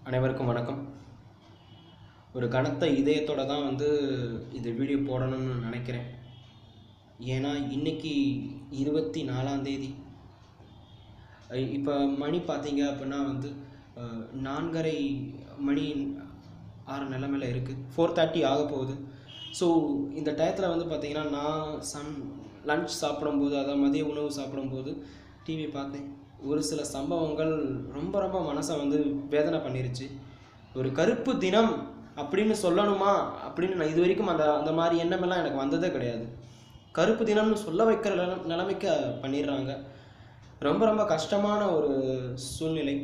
அனைவருக்கும் வணக்கம். ஒரு கனத்த இதயத்தோட தான் இந்த வீடியோ போடணும்னு நினைக்கிறேன். ஏன்னா இன்னைக்கு 24ஆம் தேதி. இப்போ மணி பார்த்தீங்க அப்படின்னா 4:30 மணி ஆறு நிலைமையில் இருக்குது. 4:30 ஆக போகுது. ஸோ இந்த டயத்தில் பார்த்தீங்கன்னா நான் லன்ச் சாப்பிடும்போது, அதாவது மதிய உணவு சாப்பிடும்போது டிவி பார்த்தேன். ஒரு சில சம்பவங்கள் ரொம்ப ரொம்ப மனசை வேதனை பண்ணிருச்சு. ஒரு கருப்பு தினம் அப்படின்னு சொல்லணுமா அப்படின்னு நான் இது வரைக்கும் அந்த மாதிரி எண்ணமெல்லாம் எனக்கு வந்ததே கிடையாது. கருப்பு தினம்னு சொல்ல வைக்கிற நிலைமைக்கு பண்ணிடுறாங்க. ரொம்ப ரொம்ப கஷ்டமான ஒரு சூழ்நிலை.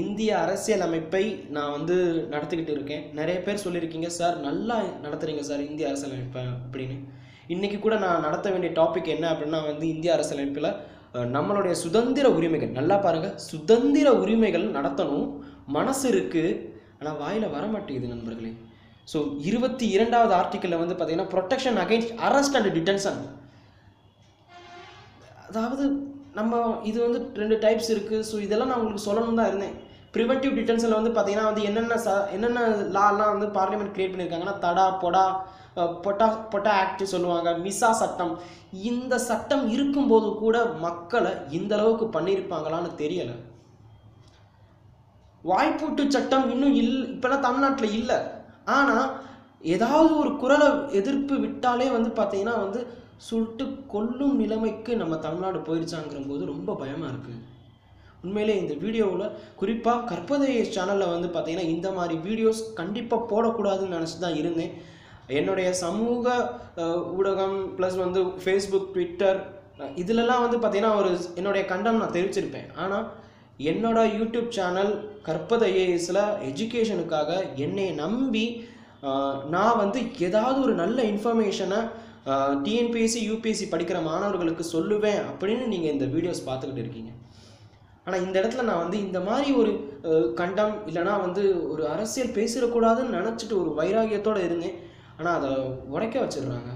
இந்திய அரசியல் அமைப்பை நான் நடத்திக்கிட்டு இருக்கேன். நிறைய பேர் சொல்லியிருக்கீங்க, சார் நல்லா நடத்துகிறீங்க சார் இந்திய அரசியல் அமைப்பை அப்படின்னு. இன்றைக்கி கூட நான் நடத்த வேண்டிய டாபிக் என்ன அப்படின்னா இந்திய அரசியல் அமைப்பில் நம்மளுடைய சுதந்திர உரிமைகள், நல்லா பாருங்கள், சுதந்திர உரிமைகள் நடத்தணும் மனசு இருக்குது, ஆனால் வாயில் வர மாட்டேங்குது நண்பர்களே. ஸோ 22வது ஆர்டிக்கிளில் பார்த்தீங்கன்னா protection against arrest and detention. அதாவது நம்ம இது 2 டைப்ஸ் இருக்குது. ஸோ இதெல்லாம் நான் உங்களுக்கு சொல்லணும் தான் இருந்தேன். ப்ரிவென்டிவ் டிடென்ஷனில் பார்த்தீங்கன்னா என்னென்ன லாலாம் பார்லிமெண்ட் கிரியேட் பண்ணியிருக்காங்கன்னா தடா பொடா பொட்டா ஆக்ட் சொல்லுவாங்க, மிசா சட்டம். இந்த சட்டம் இருக்கும்போது கூட மக்களை இந்த அளவுக்கு பண்ணியிருப்பாங்களான்னு தெரியலை. வாய்ப்பூட்டு சட்டம் இன்னும் இப்போல்லாம் தமிழ்நாட்டில் இல்லை. ஆனால் ஏதாவது ஒரு குரலை எதிர்ப்பு விட்டாலே பார்த்தீங்கன்னா சுட்டு கொல்லும் நிலைமைக்கு நம்ம தமிழ்நாடு போயிடுச்சாங்கிற போது ரொம்ப பயமாக இருக்குது. உண்மையிலே இந்த வீடியோவில் குறிப்பாக கற்பதைய சேனலில் பார்த்தீங்கன்னா இந்த மாதிரி வீடியோஸ் கண்டிப்பாக போடக்கூடாதுன்னு நினச்சி தான் இருந்தேன். என்னுடைய சமூக ஊடகம் ப்ளஸ் ஃபேஸ்புக், ட்விட்டர் இதிலெல்லாம் பார்த்தீங்கன்னா என்னுடைய கண்டம் நான் தெரிவிச்சிருப்பேன். ஆனால் என்னோட யூடியூப் சேனல் கற்பது ஐஏஎஸில் எஜுகேஷனுக்காக என்னை நம்பி நான் ஏதாவது ஒரு நல்ல இன்ஃபர்மேஷனை டிஎன்பிஎஸ்சி யூபிஎஸ்சி படிக்கிற மாணவர்களுக்கு சொல்லுவேன் அப்படின்னு நீங்கள் இந்த வீடியோஸ் பார்த்துக்கிட்டு இருக்கீங்க. ஆனால் இந்த இடத்துல நான் இந்த மாதிரி ஒரு கண்டம் இல்லைனா ஒரு அரசியல் பேசிடக்கூடாதுன்னு நினச்சிட்டு ஒரு வைராகியத்தோடு இருந்தேன். ஆனால் அதை உடைக்க வச்சிடுறாங்க.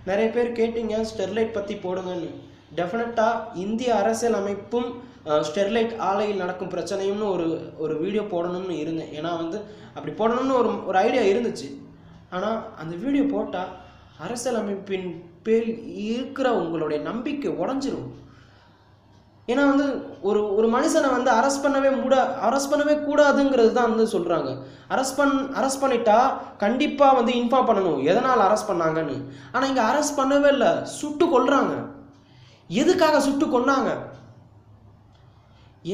நிறைய பேர் கேட்டீங்க ஸ்டெர்லைட் பற்றி போடுங்கன்னு. டெஃபினட்டாக இந்திய அரசியல் அமைப்பும் ஸ்டெர்லைட் ஆலையில் நடக்கும் பிரச்சனையும்னு ஒரு வீடியோ போடணும்னு இருந்தேன். ஏன்னா அப்படி போடணும்னு ஒரு ஐடியா இருந்துச்சு. ஆனால் அந்த வீடியோ போட்டால் அரசியல் அமைப்பின் பேர் இருக்கிற உங்களுடைய நம்பிக்கை உடஞ்சிரும். ஏன்னா ஒரு மனுஷனை அரெஸ்ட் பண்ணவே கூடாதுங்கிறது தான் சொல்கிறாங்க. அரெஸ்ட் பண்ணிட்டா கண்டிப்பாக இன்ஃபார்ம் பண்ணணும் எதனால் அரெஸ்ட் பண்ணாங்கன்னு. ஆனால் இங்கே அரெஸ்ட் பண்ணவே இல்லை, சுட்டு கொல்றாங்க. எதுக்காக சுட்டு கொன்னாங்க?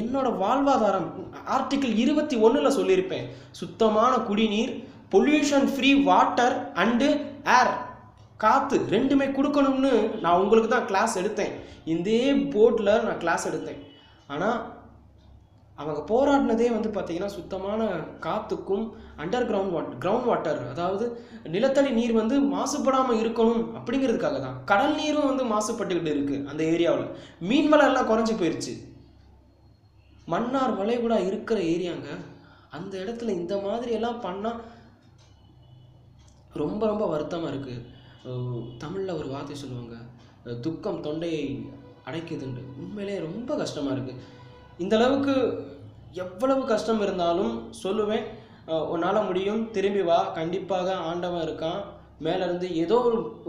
என்னோட வாழ்வாதாரம் ஆர்டிகிள் 21 சொல்லியிருப்பேன். சுத்தமான குடிநீர், பொல்யூஷன் ஃப்ரீ வாட்டர் அண்டு ஏர், காற்று ரெண்டுமே கொடுக்கணும்னு நான் உங்களுக்கு தான் கிளாஸ் எடுத்தேன். இதே போர்டில் நான் கிளாஸ் எடுத்தேன். ஆனால் அவங்க போராடினதே பார்த்தீங்கன்னா சுத்தமான காற்றுக்கும் அண்டர் கிரவுண்ட் வாட்டர், அதாவது நிலத்தடி நீர் மாசுபடாமல் இருக்கணும் அப்படிங்கிறதுக்காக தான். கடல் நீரும் மாசுபட்டுக்கிட்டு இருக்குது அந்த ஏரியாவில். மீன் வளம் எல்லாம் குறைஞ்சி போயிடுச்சு. மன்னார் வளைகுடா இருக்கிற ஏரியாங்க. அந்த இடத்துல இந்த மாதிரி எல்லாம் பண்ணால் ரொம்ப ரொம்ப வருத்தமாக இருக்குது. தமிழில் ஒரு வார்த்தை சொல்லுவாங்க, துக்கம் தொண்டையை அடைக்குதுண்டு. உண்மையிலே ரொம்ப கஷ்டமாக இருக்குது. இந்த அளவுக்கு எவ்வளவு கஷ்டம் இருந்தாலும் சொல்லுவேன், உன்னால் முடியும், திரும்பி வா, கண்டிப்பாக ஆண்டவன் இருக்கான் மேலேருந்து. ஏதோ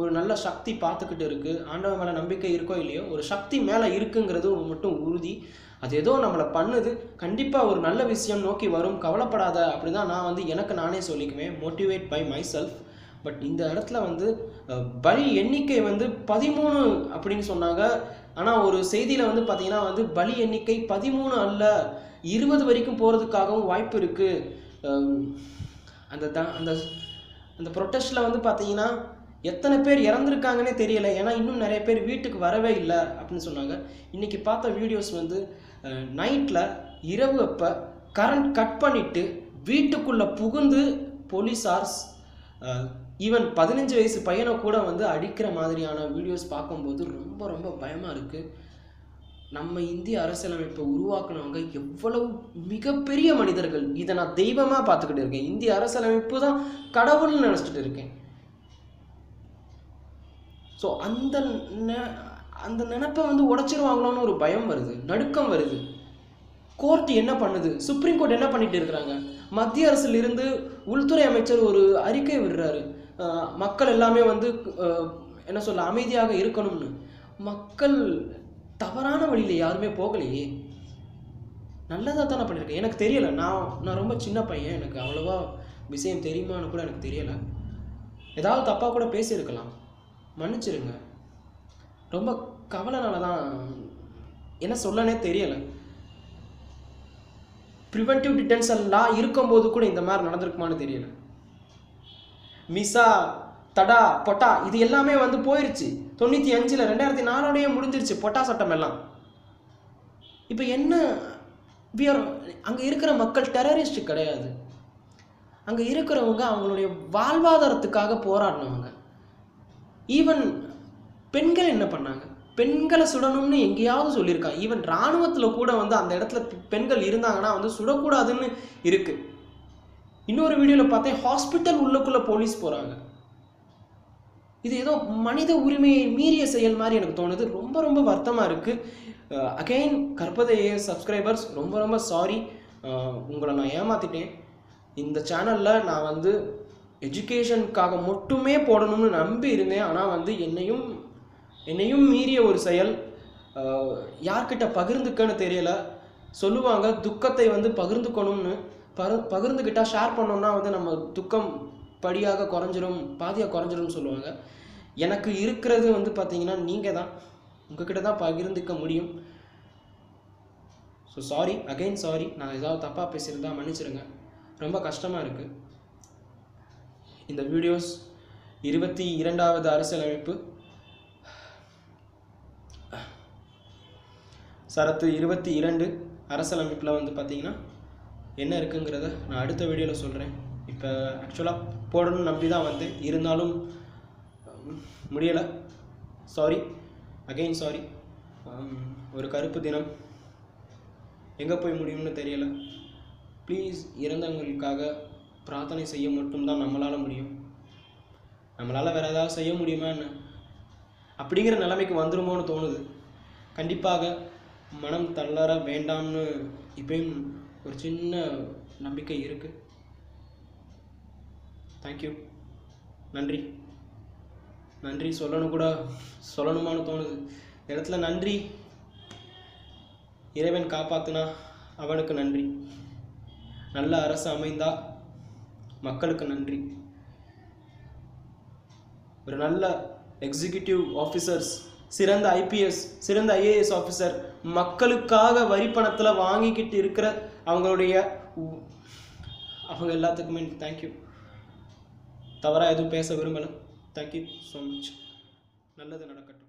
ஒரு நல்ல சக்தி பார்த்துக்கிட்டு இருக்குது. ஆண்டவன் மேலே நம்பிக்கை இருக்கோ இல்லையோ, ஒரு சக்தி மேலே இருக்குங்கிறது மட்டும் உறுதி. அது ஏதோ நம்மளை பண்ணுது. கண்டிப்பாக ஒரு நல்ல விஷயம் நோக்கி வரும், கவலைப்படாத அப்படி தான் நான் எனக்கு நானே சொல்லிக்குவேன், motivate by myself. But இந்த இடத்துல பலி எண்ணிக்கை 13 அப்படின்னு சொன்னாங்க. ஆனால் ஒரு செய்தியில் பார்த்தீங்கன்னா பலி எண்ணிக்கை 13 அல்ல, 20 வரைக்கும் போகிறதுக்காகவும் வாய்ப்பு இருக்குது. அந்த ப்ரொட்டஸ்டில் பார்த்தீங்கன்னா எத்தனை பேர் இறந்துருக்காங்கன்னே தெரியலை. ஏன்னா இன்னும் நிறைய பேர் வீட்டுக்கு வரவே இல்லை அப்படின்னு சொன்னாங்க. இன்றைக்கி பார்த்த வீடியோஸ் நைட்டில் இரவு அப்போ கரண்ட் கட் பண்ணிவிட்டு வீட்டுக்குள்ளே புகுந்து போலீஸார்ஸ் ஈவன் 15 வயசு பையனை கூட அடிக்கிற மாதிரியான வீடியோஸ் பார்க்கும்போது ரொம்ப ரொம்ப பயமாக இருக்குது. நம்ம இந்திய அரசியலமைப்பை உருவாக்குனவங்க எவ்வளவு மிகப்பெரிய மனிதர்கள். இதை நான் தெய்வமாக பார்த்துக்கிட்டு இருக்கேன். இந்திய அரசியலமைப்பு தான் கடவுள்னு நினச்சிட்டு இருக்கேன். ஸோ அந்த நினைப்பை உடைச்சிருவாங்களோன்னு ஒரு பயம் வருது, நடுக்கம் வருது. கோர்ட் என்ன பண்ணுது, சுப்ரீம் கோர்ட் என்ன பண்ணிட்டு இருக்கிறாங்க, மத்திய அரசுல இருந்து உள்துறை அமைச்சர் ஒரு அறிக்கை விடுறாரு, மக்கள் எல்லாமே வந்து என்ன சொல்ல அமைதியாக இருக்கணும்னு. மக்கள் தவறான வழியில யாருமே போகலையே, நல்லதாக தானே பண்ணியிருக்கேன். எனக்கு தெரியலை, நான் ரொம்ப சின்ன பையன், எனக்கு அவ்வளோவா விஷயம் தெரியுமான்னு கூட எனக்கு தெரியலை. ஏதாவது தப்பாக கூட பேசியிருக்கலாம், மன்னிச்சிருங்க. ரொம்ப கவலைனால தான் என்ன சொல்லனே தெரியலை. ப்ரிவென்டிவ் டிடென்ஷன் லா இருக்கும்போது கூட இந்த மாதிரி நடந்திருக்குமான்னு தெரியல. மிசா தடா பொட்டா இது எல்லாமே வந்து போயிருச்சு. 95 2004 முடிஞ்சிருச்சு பொட்டா சட்டம் எல்லாம். இப்போ என்ன, அங்கே இருக்கிற மக்கள் டெரரிஸ்ட் கிடையாது. அங்கே இருக்கிறவங்க அவங்களுடைய வாழ்வாதாரத்துக்காக போராடினவங்க. ஈவன் பெண்கள் என்ன பண்ணாங்க, பெண்களை சுடணும்னு எங்கேயாவது சொல்லியிருக்காங்க. ஈவன் இராணுவத்தில் கூட வந்து அந்த இடத்துல பெண்கள் இருந்தாங்கன்னா வந்து சுடக்கூடாதுன்னு இருக்கு. இன்னொரு வீடியோவில் பார்த்தேன், ஹாஸ்பிட்டல் உள்ளுக்குள்ளே போலீஸ் போகிறாங்க. இது ஏதோ மனித உரிமையை மீறிய செயல் மாதிரி எனக்கு தோணுது. ரொம்ப ரொம்ப வருத்தமாக இருக்குது. அகெயின் கற்பதை சப்ஸ்கிரைபர்ஸ் ரொம்ப ரொம்ப சாரி, உங்களை நான் ஏமாற்றிட்டேன். இந்த சேனலில் நான் வந்து எஜுகேஷனுக்காக மட்டுமே போடணும்னு நம்பி இருந்தேன். ஆனால் வந்து என்னையும் மீறிய ஒரு செயல். யார்கிட்ட பகிர்ந்துக்கன்னு தெரியல. சொல்லுவாங்க துக்கத்தை வந்து பகிர்ந்துக்கணும்னு, பகிர்ந்துக்கிட்டால் ஷேர் பண்ணோம்னா வந்து நம்ம துக்கம் பாதியாக குறைஞ்சிரும்னு சொல்லுவாங்க. எனக்கு இருக்கிறது வந்து பார்த்தீங்கன்னா நீங்கள் தான், உங்ககிட்ட தான் பகிர்ந்துக்க முடியும். So sorry, again sorry. நான் ஏதாவது தப்பாக பேசியிருந்தா மன்னிச்சிருங்க. ரொம்ப கஷ்டமாக இருக்குது. இந்த வீடியோஸ் 22வது அரசியலமைப்பு சரத்து 22 அரசியலமைப்பில் வந்து பார்த்திங்கன்னா என்ன இருக்குங்கிறத நான் அடுத்த வீடியோவில் சொல்கிறேன். இப்போ ஆக்சுவலாக போடணும்னு நம்பி தான் வந்தேன், இருந்தாலும் முடியலை. Sorry, again sorry. ஒரு கருப்பு தினம் எங்கே போய் முடியும்னு தெரியலை. ப்ளீஸ் இறந்தவங்களுக்காக பிரார்த்தனை செய்ய மட்டும்தான் நம்மளால் முடியும். நம்மளால் வேறு ஏதாவது செய்ய முடியுமா என்ன, அப்படிங்கிற நிலைமைக்கு வந்துருமோன்னு தோணுது. கண்டிப்பாக மனம் தளர வேண்டாம்னு இப்பயும் ஒரு சின்ன நம்பிக்கை இருக்குது. தேங்க்யூ, நன்றி சொல்லணுமான்னு தோணுது. இந்த இடத்துல நன்றி, இறைவன் காப்பாத்துனா அவனுக்கு நன்றி, நல்ல அரசு அமைந்தா மக்களுக்கு நன்றி, ஒரு நல்ல எக்ஸிக்யூட்டிவ் ஆஃபீஸர்ஸ், சிறந்த ஐபிஎஸ், சிறந்த ஐஏஎஸ் ஆஃபீஸர், மக்களுக்காக வரி பணத்தில் வாங்கிக்கிட்டு இருக்கிற அவங்க எல்லாத்துக்குமே தேங்க்யூ. தவறாக எதுவும் பேச விரும்பலை. Thank you so much. நல்லது நடக்கட்டும்.